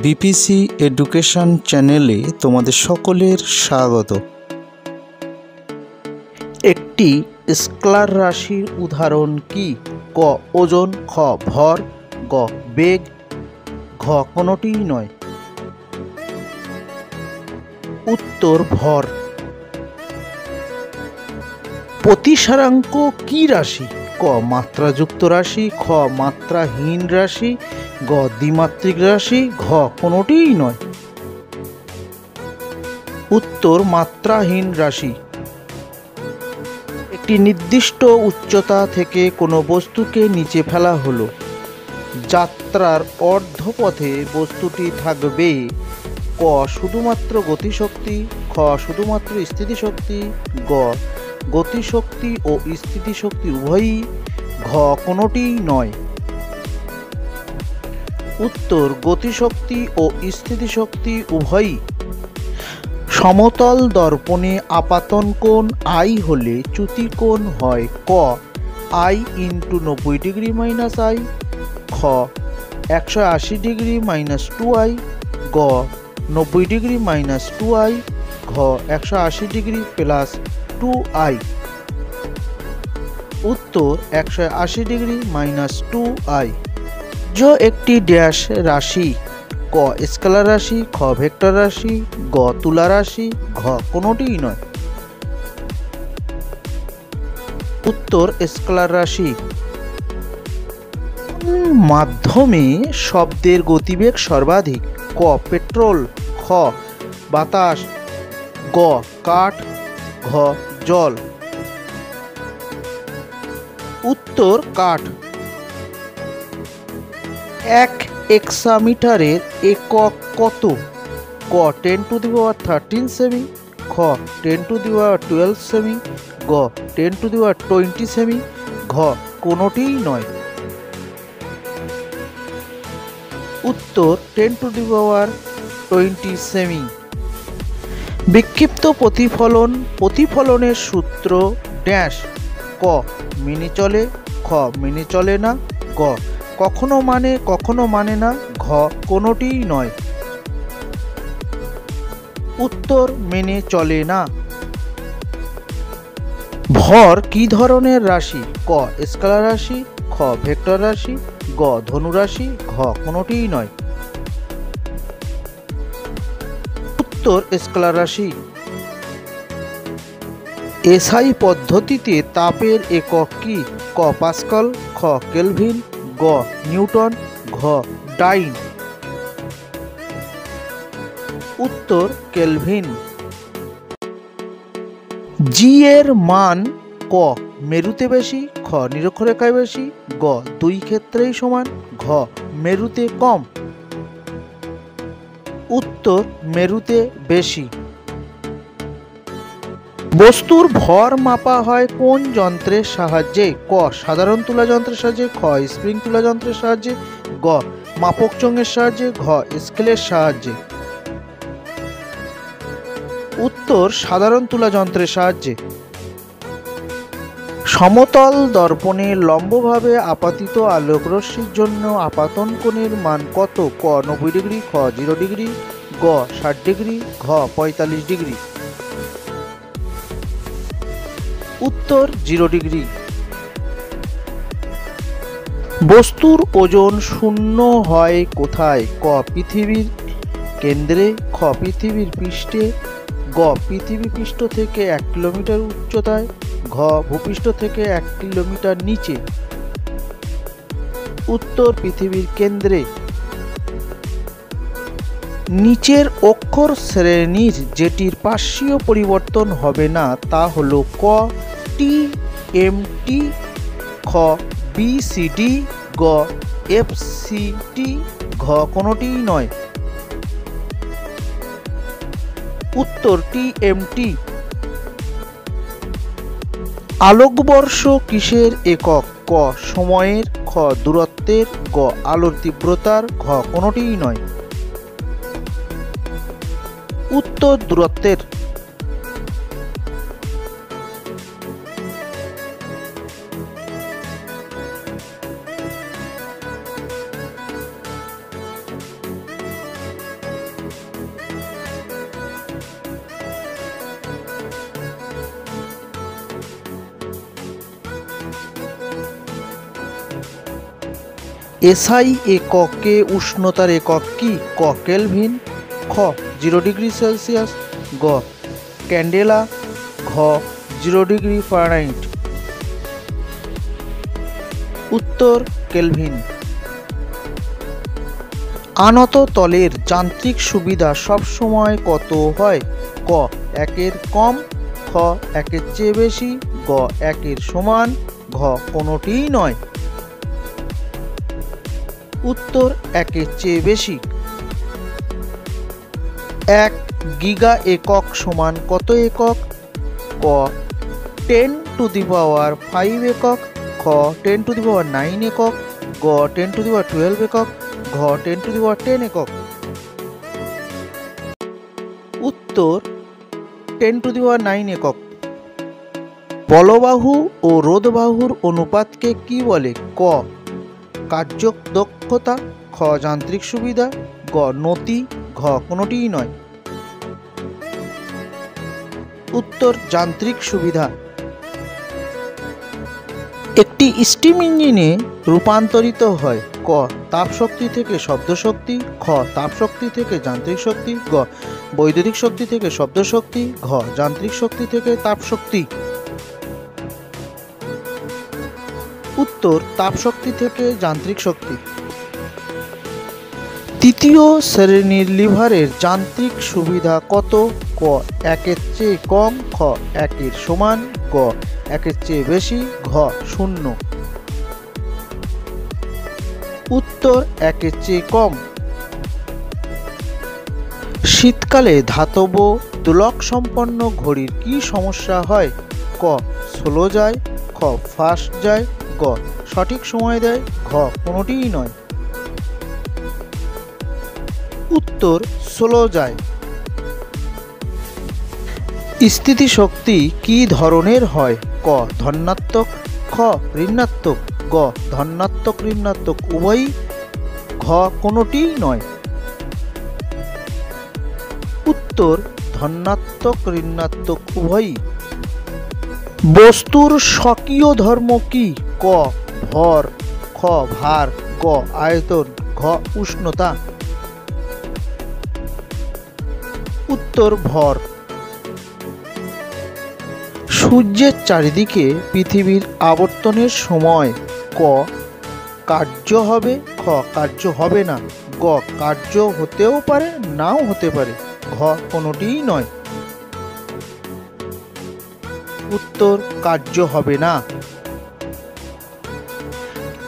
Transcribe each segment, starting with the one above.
BPC education চ্যানেলে তোমাদের সকলের স্বাগত। একটি স্কেলার রাশির উদাহরণ কি? ক ওজন, খ ভর, গ বেগ, ঘ কোনোটিই নয়। উত্তর ভর। প্রতিসারাঙ্ক কি রাশি? ক মাত্রাযুক্ত রাশি, খ মাত্রাহীন রাশি, গ দ্বিমাত্রিক রাশি, ঘ কোনোটিই নয়। উত্তর মাত্রাহীন রাশি। একটি নির্দিষ্ট উচ্চতা থেকে কোনো বস্তুকে নিচে ফেলা হলো। যাত্রার অর্ধপথে বস্তুটি থাকবে ক শুধুমাত্র গতিশক্তি, খ শুধুমাত্র স্থিতিশক্তি, গ গতিশক্তি ও স্থিতিশক্তি উভয়ই, ঘ কোনোটিই নয়। উত্তর গতিশক্তি ও স্থিতিশক্তি উভয়ই। সমতল দর্পণে আপাতন কোণ আই হলে চ্যুতি কোণ হয় ক I into 90 degree minus I, খ 180 ডিগ্রি মাইনাস 2i, গ 90 ডিগ্রি মাইনাস 2i, ঘ 180 ডিগ্রি প্লাস 2i। উত্তর 180 ডিগ্রি মাইনাস 2i। একটি ড্যাশ রাশি, ক স্কেলার রাশি, খ ভেক্টর রাশি, গ তুলা রাশি, ঘ কোনোটিই নয়। উত্তর স্কেলার রাশি। মাধ্যমে শব্দের গতিবেগ সর্বাধিক? ক পেট্রোল, খ বাতাস, গ কাঠ, ঘ জল। উত্তর কাঠ। এক হেক্সামিটারের একক কত? ক 10 টু দি পাওয়ার 13 সেমি, খ 10 টু দি পাওয়ার 12 সেমি, গ 10 টু দি পাওয়ার 20 সেমি, ঘ কোনোটিই নয়। উত্তর 10 টু দি পাওয়ার 20 সেমি। বিক্ষিপ্ত প্রতিফলন, প্রতিফলনের সূত্র ড্যাশ। ক মেনে চলে, খ মেনে চলে না, গ কখনো মানে না, ঘ কোনোটিই নয়। উত্তর মেনে চলে না। ভর কি ধরনের রাশি? ক স্কেলার রাশি, খ ভেক্টর রাশি, গ ধনুরাশি, ঘ কোনোটিই নয়। উত্তর স্কেলার রাশি। এসআই পদ্ধতিতে তাপের একক কি? ক পাস্কাল, খ কেলভিন, গ নিউটন, ঘ ডাইন। উত্তর কেলভিন। জি এর মান ক মেরুতে বেশি, খ নিরক্ষরেখায় বেশি, গ দুই ক্ষেত্রেই সমান, ঘ মেরুতে কম। উত্তর মেরুতে বেশি। বস্তুর ভর মাপা হয় কোন যন্ত্রের সাহায্যে? ক সাধারণ তুলা যন্ত্রের সাহায্যে, খ স্প্রিং তুলা যন্ত্রের সাহায্যে, গ মাপক চোঙের সাহায্যে, ঘ স্কেলের সাহায্যে। উত্তর সাধারণ তুলা যন্ত্রের সাহায্যে। সমতল দর্পণে লম্বভাবে আপতিত আলোকরশ্মির জন্য আপাতন কোণের মান কত? ক 90 ডিগ্রি, খ 0 ডিগ্রি, গ 60 ডিগ্রি, ঘ 45 ডিগ্রি। উত্তর 0 ডিগ্রি। বস্তুর ওজন শূন্য হয় কোথায়? ক পৃথিবীর কেন্দ্রে, খ পৃথিবীর পৃষ্ঠে, গ পৃথিবী পৃষ্ঠ থেকে 1 কিলোমিটার উচ্চতায়, ঘ ভূপৃষ্ঠ থেকে 1 কিলোমিটার নিচে। উত্তর পৃথিবীর কেন্দ্রে। নিচের অক্ষর শ্রেণীর যেটির পার্শ্বীয় পরিবর্তন হবে না তা হলো ক টি এম টি, খ বি সি ডি, গ এফ সি টি, ঘ কোনোটিই নয়। উত্তর টি এম টি। আলোকবর্ষ কিসের একক? ক সময়ের, খ দূরত্বের, গ আলোর তীব্রতার, ঘ কোনোটিই নয়। উত্তর দূরত্বের। এসআই এককে উষ্ণতার একক কি? ক কেলভিন, খ 0 ডিগ্রি সেলসিয়াস, গ ক্যান্ডেলা, ঘ 0 ডিগ্রি ফারেনহাইট। উত্তর কেলভিন। আনত তলের যান্ত্রিক সুবিধা সবসময় কত হয়? ক 1-এর কম, খ 1-এর চেয়ে বেশি, গ 1-এর সমান, ঘ কোনোটিই নয়। উত্তর 1-এর চেয়ে বেশি। 1 গিগা একক সমান কত একক? ক 10⁵ একক, খ 10⁹ একক, গ 10⁻12 একক, ঘ 10⁻10 একক। উত্তর 10⁹ একক। বলবাহু ও রোধবাহুর অনুপাতকে কি বলে? ক কার্যদক্ষতা, খ যান্ত্রিক সুবিধা, গ নতি, ঘ কোনোটিই নয়। উত্তর যান্ত্রিক সুবিধা। একটি স্টিম ইঞ্জিনে রূপান্তরিত হয় ক তাপশক্তি থেকে শব্দ শক্তি, খ তাপশক্তি থেকে যান্ত্রিক শক্তি, গ বৈদ্যুতিক শক্তি থেকে শব্দ শক্তি, ঘ যান্ত্রিক শক্তি থেকে তাপশক্তি। উত্তর তাপশক্তি থেকে যান্ত্রিক শক্তি। তৃতীয় শ্রেণীর লিভারের যান্ত্রিক সুবিধা কত? ক 1-এর চেয়ে কম, খ 1-এর সমান, গ 1-এর চেয়ে বেশি, ঘ 0। উত্তর 1-এর চেয়ে কম। শীতকালে ধাতব দোলক সম্পন্ন ঘড়ির কি সমস্যা হয়? ক স্লো যায়, খ ফাস্ট যায়, গ সঠিক সময় দেয়, ঘ কোনোটিই নয়। উত্তর স্লো যায়। স্থিতিশক্তি কি ধরনের হয়? ক ধনাত্মক, খ ঋণাত্মক, গ ধনাত্মক ঋণাত্মক উভয়ই, ঘ কোনোটিই নয়। উত্তর ধনাত্মক ঋণাত্মক উভয়ই। বস্তুর স্বকীয় ধর্ম কি? ক ভর, খ ভার, গ আয়তন, ঘ উষ্ণতা। উত্তর ভর। সূর্যের চারিদিকে পৃথিবীর আবর্তনের সময় ক কার্য হবে, খ কার্য হবে না, গ কার্য হতেও পারে নাও হতে পারে, ঘ কোনোটিই নয়। উত্তর কার্য হবে না।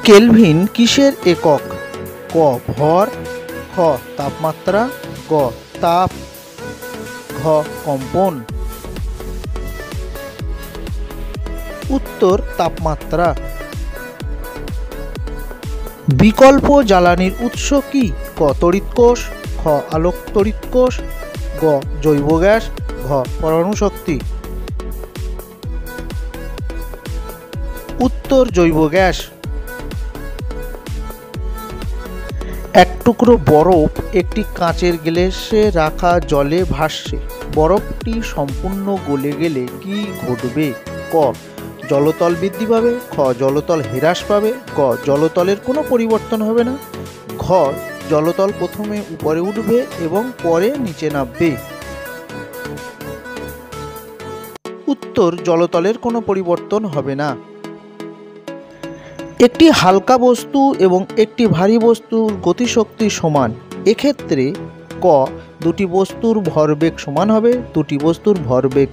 কেলভিন কিসের একক? ক ভর, খ তাপমাত্রা, গ তাপ, ঘ কম্পন। উত্তর তাপমাত্রা। বিকল্প জ্বালানির উৎস কি? ক তড়িৎ কোষ, খ আলোক তড়িৎ কোষ, গ জৈব গ্যাস, ঘ পরমাণু শক্তি। উত্তর জৈব গ্যাস। এক টুকরো বরফ একটি কাঁচের গ্লাসে রাখা জলে ভাসছে। বরফটি সম্পূর্ণ গলে গেলে কি ঘটবে? ক জলতল বৃদ্ধি পাবে, খ জলতল হ্রাস পাবে, গ জলতলের কোনো পরিবর্তন হবে না, ঘ জলতল প্রথমে উপরে উঠবে এবং পরে নিচে নামবে। উত্তর জলতলের কোনো পরিবর্তন হবে না। একটি হালকা বস্তু এবং একটি ভারী বস্তুর গতিশক্তি সমান, এক্ষেত্রে ক দুটি বস্তুর ভরবেগ সমান হবে, দুটি বস্তুর ভরবেগ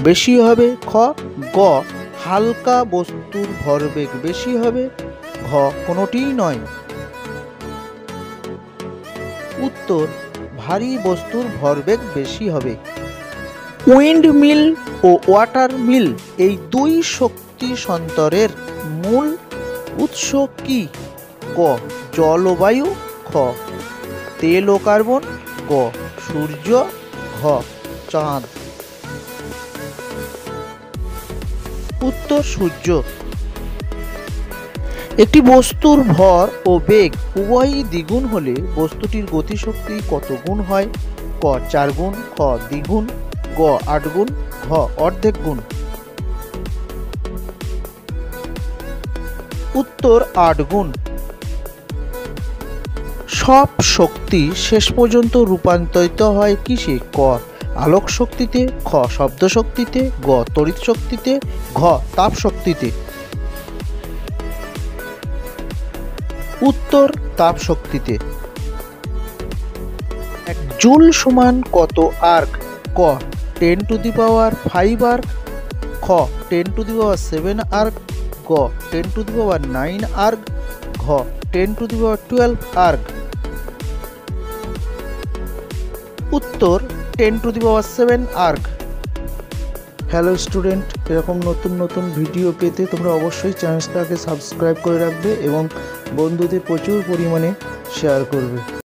বেশি হবে, খ গ হালকা বস্তুর ভরবেগ বেশি হবে, ঘ কোনোটিই নয়। উত্তর ভারী বস্তুর ভরবেগ বেশি হবে। উইন্ড মিল ও ওয়াটার মিল এই দুই শক্তি সঞ্চারের মূল উৎস কি? ক জল ও বায়ু, খ তেল ও কার্বন, গ সূর্য, ঘ চাঁদ। উত্তর সূর্য। একটি বস্তুর ভর ও বেগ উভয়ই দ্বিগুণ হলে বস্তুটির গতিশক্তি কত গুণ হয়? ক 4 গুণ, খ দ্বিগুণ, গ 8 গুণ, ঘ অর্ধেক গুণ। উত্তর 8 গুণ। সব শক্তি শেষ পর্যন্ত রূপান্তরিত হয় কিসে? ক আলোক শক্তিতে, খ শব্দ শক্তিতে, গ তড়িৎ শক্তিতে, ঘ তাপ শক্তিতে। উত্তর তাপ শক্তিতে। 1 জুল সমান কত আর্ক? ক 10⁵ আর্ক, খ 10⁷ আর্ক, গ 10⁹ আর্ক, ঘ 10⁻12 আর্ক। উত্তর 10⁷ আর্ক। হ্যালো স্টুডেন্ট, এরকম নতুন নতুন ভিডিও পেতে তোমরা অবশ্যই চ্যানেলটাকে সাবস্ক্রাইব করে রাখবে এবং বন্ধুদের প্রচুর পরিমাণে শেয়ার করবে।